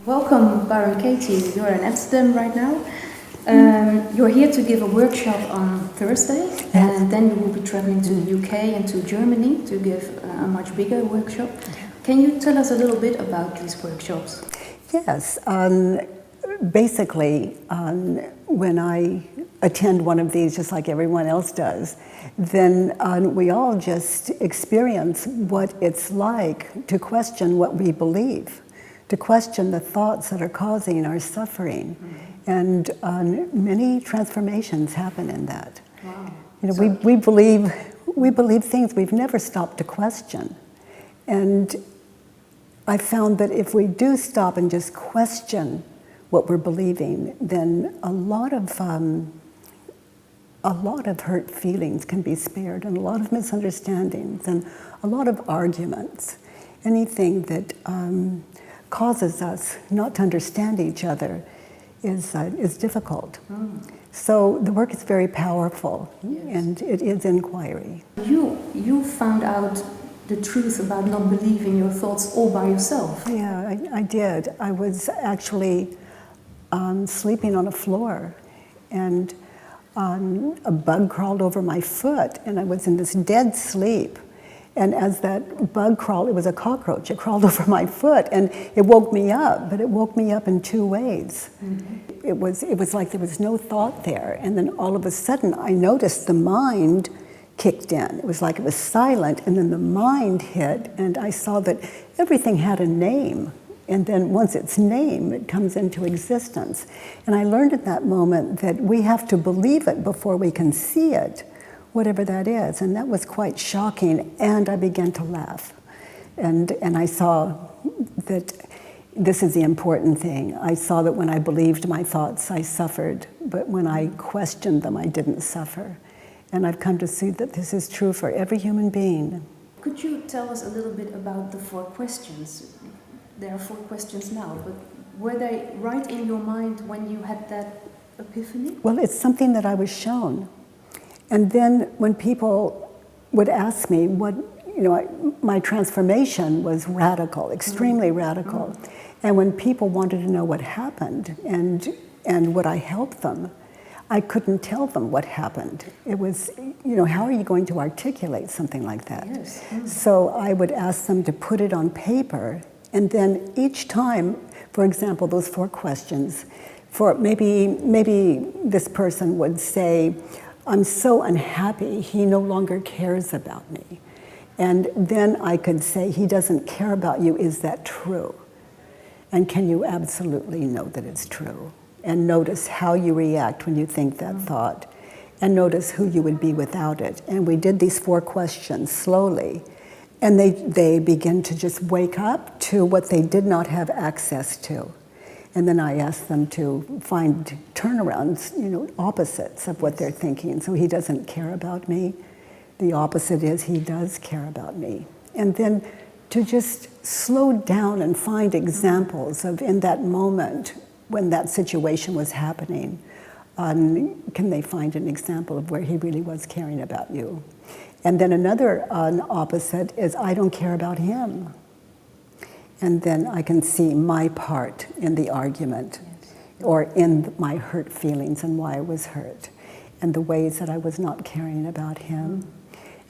Welcome, Byron Katie. You're in Amsterdam right now. You're here to give a workshop on Thursday, and then you will be traveling to the UK and to Germany to give a much bigger workshop. Can you tell us a little bit about these workshops? Yes. Basically, when I attend one of these, just like everyone else does, then we all just experience what it's like to question what we believe, to question the thoughts that are causing our suffering. And many transformations happen in that. Wow. You know, we believe things we've never stopped to question. And I found that if we do stop and just question what we're believing, then a lot of hurt feelings can be spared, and a lot of misunderstandings, and a lot of arguments. Anything that causes us not to understand each other is difficult. So the work is very powerful, and it is inquiry. You found out the truth about not believing your thoughts all by yourself. Yeah, I did. I was actually sleeping on a floor, and a bug crawled over my foot, and I was in this dead sleep. And as that bug crawled, it was a cockroach, it crawled over my foot, and it woke me up, but it woke me up in two ways. Mm-hmm. It was like there was no thought there, and then all of a sudden I noticed the mind kicked in. It was like it was silent, and then the mind hit, and I saw that everything had a name. And then once it's named, it comes into existence. And I learned at that moment that we have to believe it before we can see it, whatever that is. And that was quite shocking, and I began to laugh. And I saw that this is the important thing. I saw that when I believed my thoughts, I suffered, but when I questioned them, I didn't suffer. And I've come to see that this is true for every human being. Could you tell us a little bit about the 4 questions? There are 4 questions now, but were they right in your mind when you had that epiphany? Well, it's something that I was shown. And then when people would ask me what, my transformation was radical, extremely radical. And when people wanted to know what happened and would I help them, I couldn't tell them what happened. It was, how are you going to articulate something like that? Yes. So I would ask them to put it on paper, and then each time, for example, those 4 questions, for maybe this person would say, I'm so unhappy, he no longer cares about me. And then I could say, he doesn't care about you, is that true? And can you absolutely know that it's true? And notice how you react when you think that thought, and notice who you would be without it. And we did these 4 questions slowly, and they begin to just wake up to what they did not have access to. And then I asked them to find turnarounds, opposites of what they're thinking. So he doesn't care about me. The opposite is he does care about me. And then to just slow down and find examples of in that moment when that situation was happening, can they find an example of where he really was caring about you? And then another opposite is I don't care about him. And then I can see my part in the argument, or in my hurt feelings and why I was hurt, and the ways that I was not caring about him.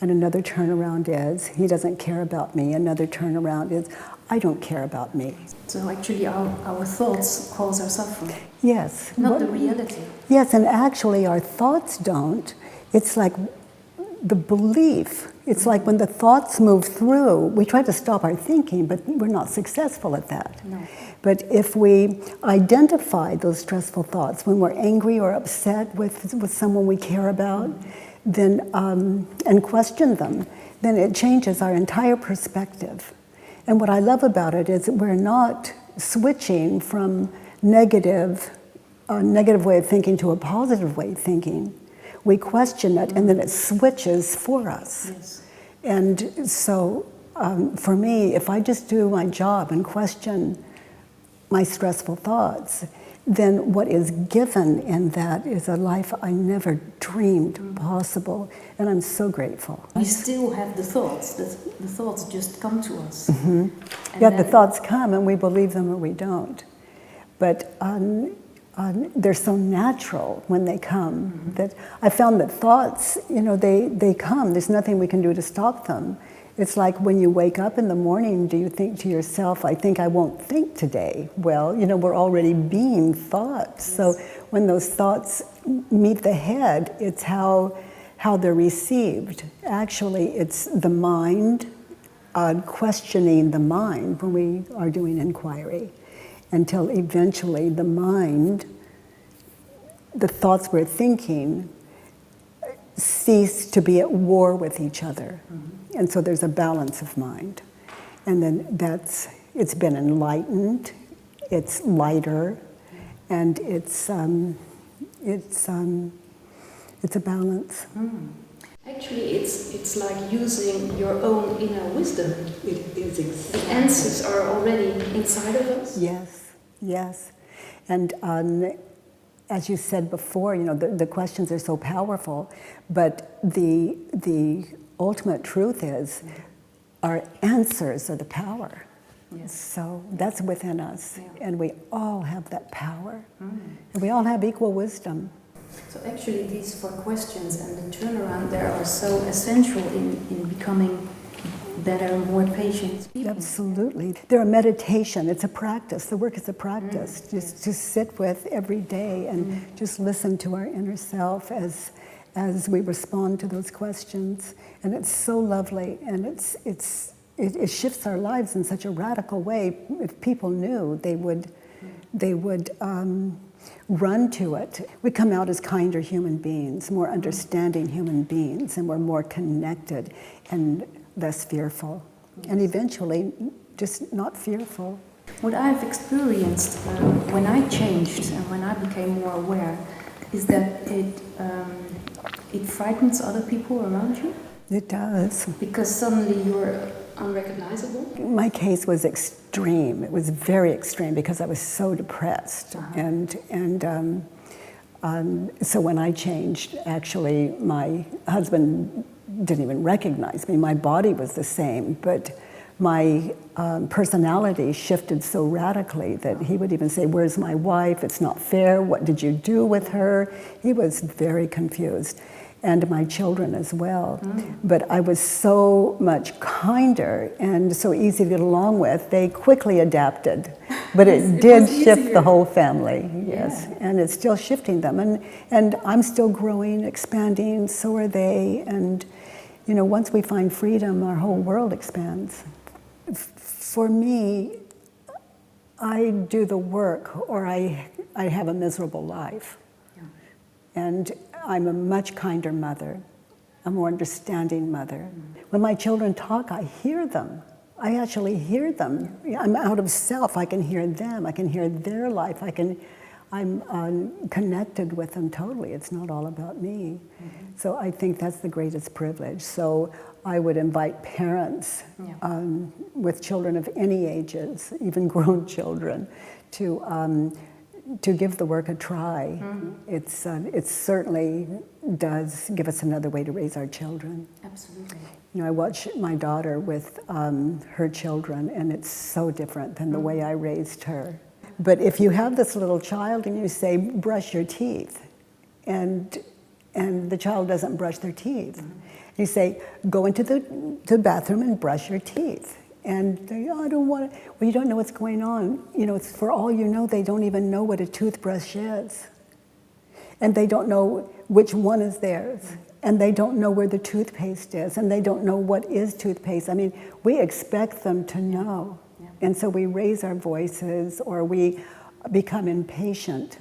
And another turnaround is, he doesn't care about me. Another turnaround is, I don't care about me. So actually our thoughts cause our suffering. Yes. Not the reality. Yes, and actually our thoughts don't. It's like the belief. It's like when the thoughts move through, we try to stop our thinking, but we're not successful at that. No. But if we identify those stressful thoughts, when we're angry or upset with someone we care about, then and question them, then it changes our entire perspective. And what I love about it is that we're not switching from a negative way of thinking to a positive way of thinking. We question it, and then it switches for us. Yes. And so, for me, if I just do my job and question my stressful thoughts, then what is given in that is a life I never dreamed possible, and I'm so grateful. We still have the thoughts. The thoughts just come to us. Yeah, the thoughts come, and we believe them or we don't. but they're so natural when they come that I found that thoughts, they come. There's nothing we can do to stop them. It's like when you wake up in the morning, do you think to yourself, I think I won't think today? Well, we're already being thoughts. Yes. So when those thoughts meet the head, it's how they're received. Actually, it's the mind questioning the mind when we are doing inquiry, until eventually the mind, the thoughts we're thinking, cease to be at war with each other. And so there's a balance of mind. And then it's been enlightened, it's lighter, and it's a balance. Actually, it's like using your own inner wisdom. It is exactly. The answers are already inside of us. Yes. And as you said before, the questions are so powerful, but the ultimate truth is our answers are the power. Yes. So that's within us, and we all have that power. And we all have equal wisdom. So actually these 4 questions and the turnaround there are so essential in becoming better, more patient people. Absolutely. They're a meditation. It's a practice. The work is a practice. Just to sit with every day and just listen to our inner self as we respond to those questions. And it's so lovely, and it shifts our lives in such a radical way. If people knew, they would run to it. We come out as kinder human beings, more understanding human beings, and we're more connected and less fearful. Yes. And eventually, just not fearful. What I've experienced when I changed and when I became more aware is that it frightens other people around you. It does. Because suddenly you're unrecognizable. My case was extreme. It was very extreme because I was so depressed. So when I changed, actually, my husband didn't even recognize me. My body was the same, but my personality shifted so radically that he would even say, "Where's my wife? It's not fair. What did you do with her?" He was very confused. And my children as well. But I was so much kinder and so easy to get along with, they quickly adapted. But it did shift the whole family, yes. Yeah. And it's still shifting them. And I'm still growing, expanding, so are they. And, once we find freedom, our whole world expands. For me, I do the work or I have a miserable life. Yeah. And I'm a much kinder mother, a more understanding mother. When my children talk, I hear them. I actually hear them. I'm out of self. I can hear them. I can hear their life. I'm connected with them totally. It's not all about me. So I think that's the greatest privilege. So I would invite parents with children of any ages, even grown children, to give the work a try. It certainly does give us another way to raise our children. Absolutely. I watch my daughter with her children, and it's so different than the way I raised her. But if you have this little child and you say, brush your teeth, and the child doesn't brush their teeth, you say, go into the bathroom and brush your teeth. And they, I don't want to. Well, you don't know what's going on. It's for all you know, they don't even know what a toothbrush is. And they don't know which one is theirs. And they don't know where the toothpaste is. And they don't know what is toothpaste. I mean, we expect them to know. Yeah. And so we raise our voices or we become impatient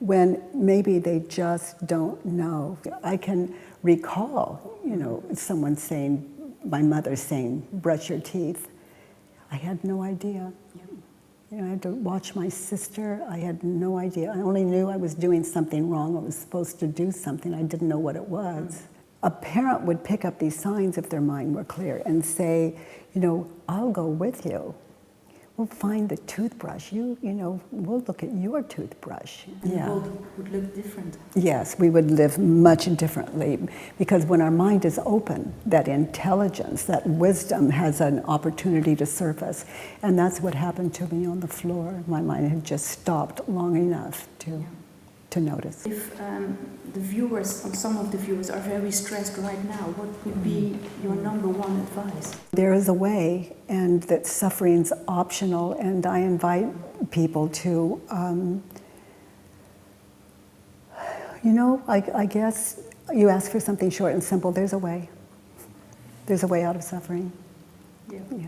when maybe they just don't know. I can recall, someone saying, my mother saying, brush your teeth. I had no idea. I had to watch my sister. I had no idea. I only knew I was doing something wrong. I was supposed to do something. I didn't know what it was. A parent would pick up these signs if their mind were clear and say, I'll go with you. we'll find the toothbrush. You know, we'll look at your toothbrush. And the world would look different. Yes, we would live much differently, because when our mind is open, that intelligence, that wisdom has an opportunity to surface. And that's what happened to me on the floor. My mind had just stopped long enough to notice. If the viewers, or some of the viewers, are very stressed right now, what would be your number one advice? There is a way, and that suffering's optional, and I invite people to, you know, I guess you ask for something short and simple, there's a way. There's a way out of suffering. Yeah. Yeah.